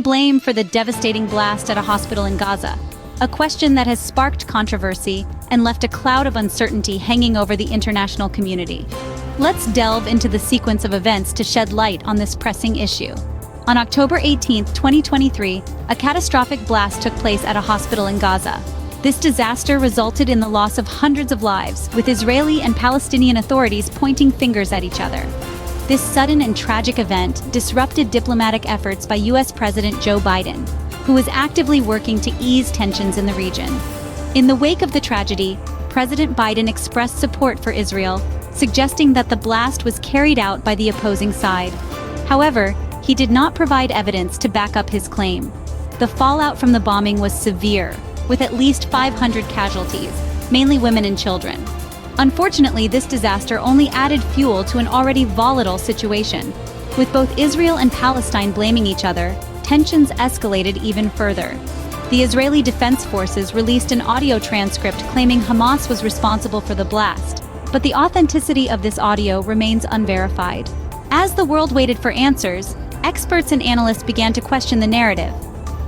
blame for the devastating blast at a hospital in Gaza? A question that has sparked controversy and left a cloud of uncertainty hanging over the international community. Let's delve into the sequence of events to shed light on this pressing issue. On October 18, 2023, a catastrophic blast took place at a hospital in Gaza. This disaster resulted in the loss of hundreds of lives, with Israeli and Palestinian authorities pointing fingers at each other. This sudden and tragic event disrupted diplomatic efforts by U.S. President Joe Biden, who is actively working to ease tensions in the region. In the wake of the tragedy, President Biden expressed support for Israel, suggesting that the blast was carried out by the opposing side. However, he did not provide evidence to back up his claim. The fallout from the bombing was severe, with at least 500 casualties, mainly women and children. Unfortunately, this disaster only added fuel to an already volatile situation. With both Israel and Palestine blaming each other, tensions escalated even further. The Israeli Defense Forces released an audio transcript claiming Hamas was responsible for the blast, but the authenticity of this audio remains unverified. As the world waited for answers, experts and analysts began to question the narrative.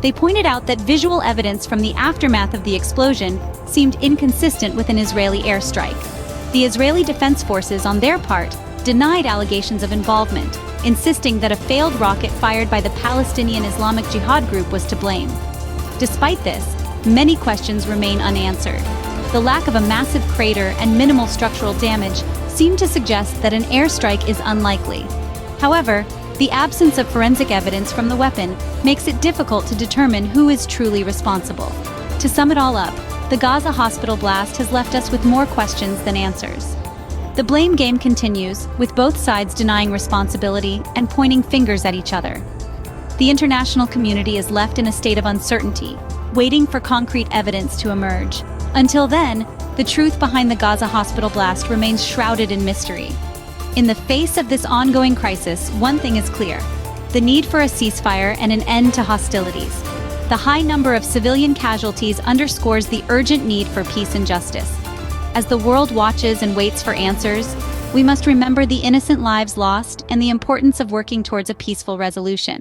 They pointed out that visual evidence from the aftermath of the explosion seemed inconsistent with an Israeli airstrike. The Israeli Defense Forces, on their part, denied allegations of involvement, insisting that a failed rocket fired by the Palestinian Islamic Jihad group was to blame. Despite this, many questions remain unanswered. The lack of a massive crater and minimal structural damage seem to suggest that an airstrike is unlikely. However, the absence of forensic evidence from the weapon makes it difficult to determine who is truly responsible. To sum it all up, the Gaza hospital blast has left us with more questions than answers. The blame game continues, with both sides denying responsibility and pointing fingers at each other. The international community is left in a state of uncertainty, waiting for concrete evidence to emerge. Until then, the truth behind the Gaza hospital blast remains shrouded in mystery. In the face of this ongoing crisis, one thing is clear: the need for a ceasefire and an end to hostilities. The high number of civilian casualties underscores the urgent need for peace and justice. As the world watches and waits for answers, we must remember the innocent lives lost and the importance of working towards a peaceful resolution.